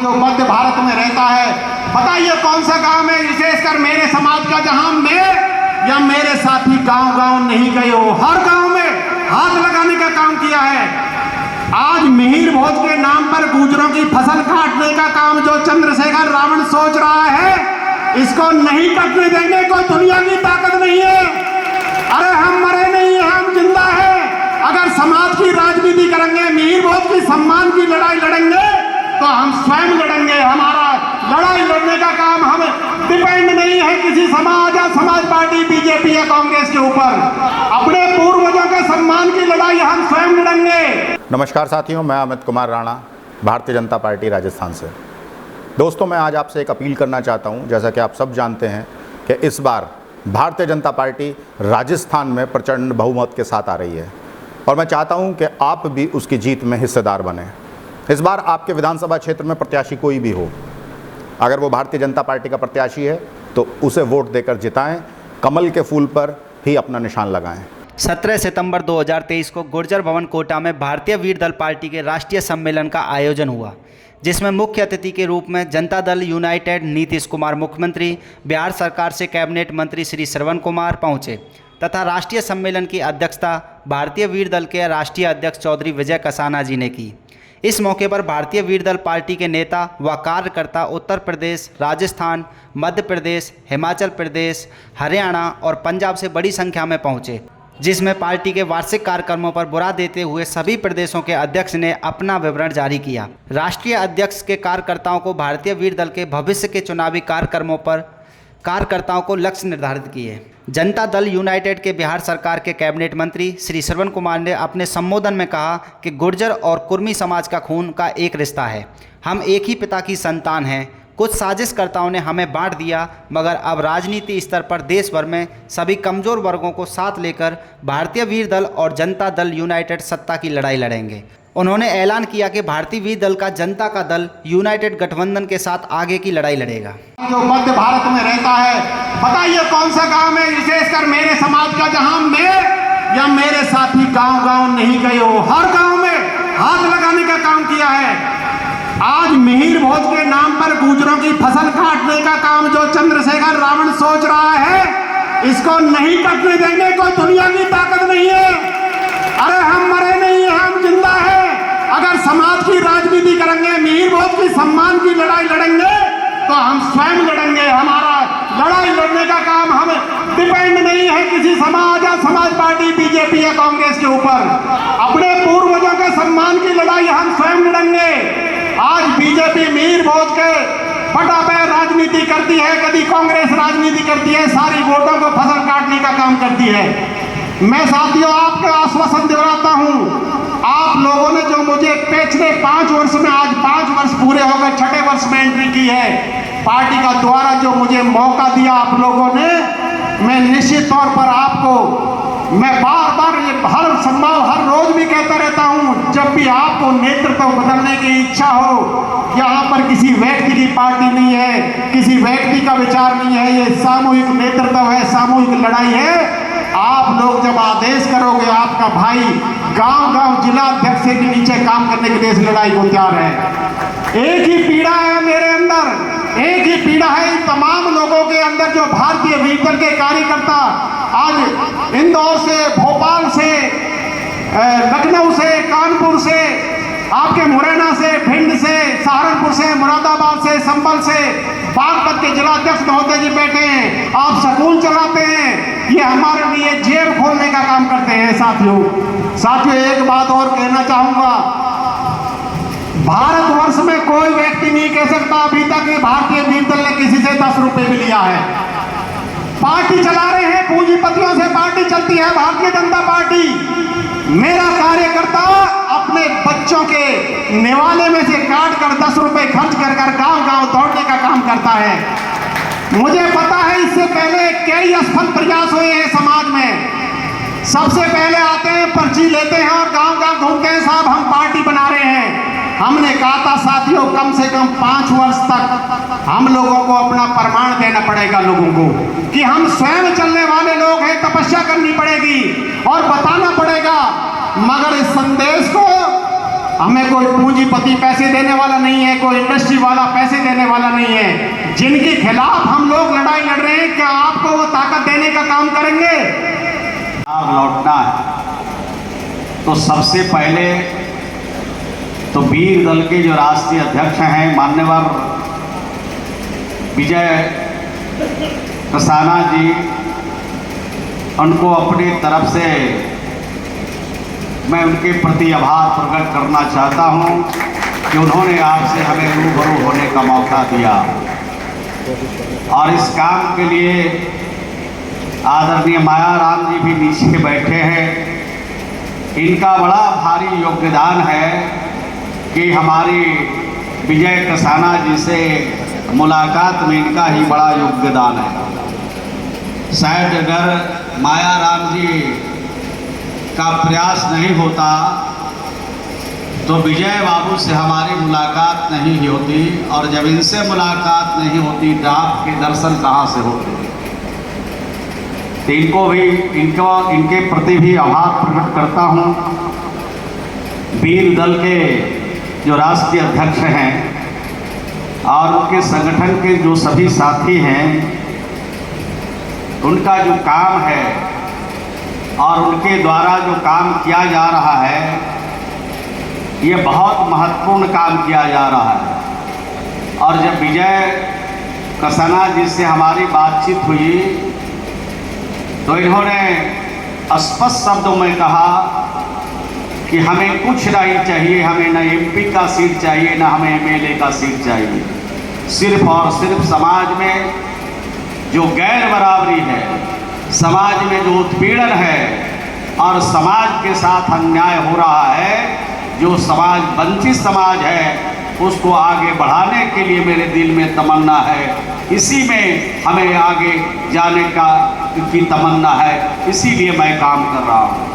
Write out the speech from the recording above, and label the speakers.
Speaker 1: जो मध्य भारत में रहता है, बताइए कौन सा गांव है विशेषकर मेरे समाज का जहां मैं या मेरे साथी गांव-गांव नहीं गए हो, हर गांव में हाथ लगाने का काम किया है। आज मिहिर भोज के नाम पर गुजरों की फसल काटने का काम जो चंद्रशेखर रावण सोच रहा है, इसको नहीं कटने देंगे। कोई दुनिया की ताकत नहीं है। अरे हम मरे नहीं है, हम जिंदा है। अगर समाज की राजनीति करेंगे, मिहिर भोज की सम्मान की लड़ाई लड़ेंगे तो हम स्वयं लड़ेंगे। हमारा लड़ाई लड़ने का काम हम डिपेंड नहीं है किसी समाज या समाज पार्टी बीजेपी या कांग्रेस के ऊपर। अपने पूर्वजों के सम्मान की लड़ाई हम स्वयं लड़ेंगे।
Speaker 2: नमस्कार साथियों, मैं अमित कुमार राणा, भारतीय जनता पार्टी राजस्थान से। दोस्तों, मैं आज आपसे एक अपील करना चाहता हूं। जैसा कि आप सब जानते हैं कि इस बार भारतीय जनता पार्टी राजस्थान में प्रचंड बहुमत के साथ आ रही है और मैं चाहता हूं कि आप भी उसकी जीत में हिस्सेदार बने। इस बार आपके विधानसभा क्षेत्र में प्रत्याशी कोई भी हो, अगर वो भारतीय जनता पार्टी का प्रत्याशी है तो उसे वोट देकर जिताएं, कमल के फूल पर ही अपना निशान लगाएं।
Speaker 3: 17 सितंबर 2023 को गुर्जर भवन कोटा में भारतीय वीर दल पार्टी के राष्ट्रीय सम्मेलन का आयोजन हुआ, जिसमें मुख्य अतिथि के रूप में जनता दल यूनाइटेड नीतीश कुमार मुख्यमंत्री, बिहार सरकार से कैबिनेट मंत्री श्री श्रवण कुमार पहुंचे तथा राष्ट्रीय सम्मेलन की अध्यक्षता भारतीय वीर दल के राष्ट्रीय अध्यक्ष चौधरी विजय कसाना जी ने की। इस मौके पर भारतीय वीर दल पार्टी के नेता व कार्यकर्ता उत्तर प्रदेश, राजस्थान, मध्य प्रदेश, हिमाचल प्रदेश, हरियाणा और पंजाब से बड़ी संख्या में पहुंचे, जिसमें पार्टी के वार्षिक कार्यक्रमों पर बुरा देते हुए सभी प्रदेशों के अध्यक्ष ने अपना विवरण जारी किया। राष्ट्रीय अध्यक्ष के कार्यकर्ताओं को भारतीय वीर दल के भविष्य के चुनावी कार्यक्रमों पर कार्यकर्ताओं को लक्ष्य निर्धारित किए। जनता दल यूनाइटेड के बिहार सरकार के कैबिनेट मंत्री श्री श्रवण कुमार ने अपने संबोधन में कहा कि गुर्जर और कुर्मी समाज का खून का एक रिश्ता है। हम एक ही पिता की संतान हैं। कुछ साजिशकर्ताओं ने हमें बांट दिया, मगर अब राजनीति स्तर पर देश भर में सभी कमज़ोर वर्गों को साथ लेकर भारतीय वीर दल और जनता दल यूनाइटेड सत्ता की लड़ाई लड़ेंगे। उन्होंने ऐलान किया कि भारतीय वीर दल का जनता का दल यूनाइटेड गठबंधन के साथ आगे की लड़ाई लड़ेगा।
Speaker 1: जो मध्य भारत में रहता है, बताइए कौन सा गांव है विशेषकर मेरे समाज का जहां मैं या मेरे साथी गांव-गांव नहीं गए हो, हर गांव में हाथ लगाने का काम किया है। आज मिहिर भोज के नाम पर गुजरों की फसल काटने का काम जो चंद्रशेखर रावण सोच रहा है, इसको नहीं कटने देंगे। कोई दुनिया की ताकत नहीं है। अरे हम मरे नहीं है, हम जिंदा है। अगर समाज की राजनीति करेंगे, मिहिर भोज की सम्मान की लड़ाई लड़ेंगे तो हम स्वयं लड़ेंगे। हमारा लड़ाई लड़ने का काम हम डिपेंड नहीं है किसी समाज या समाज पार्टी बीजेपी या कांग्रेस के ऊपर। अपने पूर्वजों के सम्मान की लड़ाई हम स्वयं लड़ेंगे। आज बीजेपी मिहिर भोज के फटाफट राजनीति करती है, कभी कांग्रेस राजनीति करती है, सारी वोटों को फसल काटने का काम करती है। मैं साथियों आपको आश्वासन दिलाता हूं, आप लोगों ने जो मुझे पिछले 5 वर्ष में, आज 5 वर्ष पूरे हो गए, 6ठे वर्ष में एंट्री की है, पार्टी का द्वारा जो मुझे मौका दिया आप लोगों ने, मैं निश्चित तौर पर आपको मैं बार बार ये हर संभव हर रोज भी कहता रहता हूं, जब भी आपको नेतृत्व बदलने की इच्छा हो, यहाँ पर किसी व्यक्ति की पार्टी नहीं है, किसी व्यक्ति का विचार नहीं है, ये सामूहिक नेतृत्व है, सामूहिक लड़ाई है। आप लोग जब आदेश करोगे, आपका भाई गांव-गांव जिला अध्यक्ष के नीचे काम करने के लिए इस लड़ाई को तैयार है। एक ही पीड़ा है मेरे अंदर, एक ही पीड़ा है इन तमाम लोगों के अंदर जो भारतीय वीर दल के कार्यकर्ता आज इंदौर से, भोपाल से, लखनऊ से, कानपुर से, आपके मुरैना से, भिंड से, सहारनपुर से, मुरादाबाद से, संभल से, बागपत के जिलाध्यक्ष महोदय जी बैठे हैं। आप स्कूल चलाते हैं, ये हमारे लिए जेब खोलने का काम करते हैं। साथियों एक बात और कहना चाहूंगा, भारतवर्ष में कोई व्यक्ति नहीं कह सकता अभी तक कि भारतीय वीर दल ने किसी से 10 रुपए भी लिया है। पार्टी चला रहे हैं, पूंजीपतियों से पार्टी चलती है भारतीय जनता पार्टी। मेरा कार्यकर्ता अपने बच्चों के निवाले में से काट कर 10 रुपए खर्च कर गांव-गांव दौड़ने का काम करता है। मुझे पता है इससे पहले कई असफल प्रयास हुए हैं समाज में। सबसे पहले आते हैं, पर्ची लेते हैं और गांव-गांव घूमते हैं, साहब हम पार्टी बना रहे हैं। हमने कहा था साथियों, कम से कम 5 वर्ष तक हम लोगों को अपना प्रमाण देना पड़ेगा लोगों को कि हम स्वयं चलने वाले लोग हैं। तपस्या करनी पड़ेगी और बताना पड़ेगा। मगर इस संदेश को हमें कोई पूंजीपति पैसे देने वाला नहीं है, कोई इंडस्ट्री वाला पैसे देने वाला नहीं है। जिनके खिलाफ हम लोग लड़ाई लड़ रहे हैं, क्या आपको वो ताकत देने का काम करेंगे?
Speaker 4: लौटना है तो सबसे पहले तो वीर दल के जो राष्ट्रीय अध्यक्ष हैं माननीय विजय कसाना जी, उनको अपनी तरफ से मैं उनके प्रति आभार प्रकट करना चाहता हूं कि उन्होंने आपसे हमें रूबरू होने का मौका दिया और इस काम के लिए आदरणीय माया राम जी भी नीचे बैठे हैं। इनका बड़ा भारी योगदान है कि हमारी विजय कसाना जी से मुलाकात में इनका ही बड़ा योगदान है। शायद अगर माया राम जी का प्रयास नहीं होता तो विजय बाबू से हमारी मुलाकात नहीं होती, और जब इनसे मुलाकात नहीं होती तो आपके दर्शन कहाँ से होते। तो इनके प्रति भी आभार प्रकट करता हूँ। वीर दल के जो राष्ट्रीय अध्यक्ष हैं और उनके संगठन के जो सभी साथी हैं, उनका जो काम है और उनके द्वारा जो काम किया जा रहा है, ये बहुत महत्वपूर्ण काम किया जा रहा है। और जब विजय कसाना जी से हमारी बातचीत हुई तो इन्होंने स्पष्ट शब्दों में कहा कि हमें कुछ नहीं चाहिए, हमें न एमपी का सीट चाहिए, न हमें एमएलए का सीट चाहिए। सिर्फ और सिर्फ समाज में जो गैर बराबरी है, समाज में जो उत्पीड़न है और समाज के साथ अन्याय हो रहा है, जो समाज वंचित समाज है, उसको आगे बढ़ाने के लिए मेरे दिल में तमन्ना है। इसी में हमें आगे जाने की तमन्ना है, इसीलिए मैं काम कर रहा हूँ।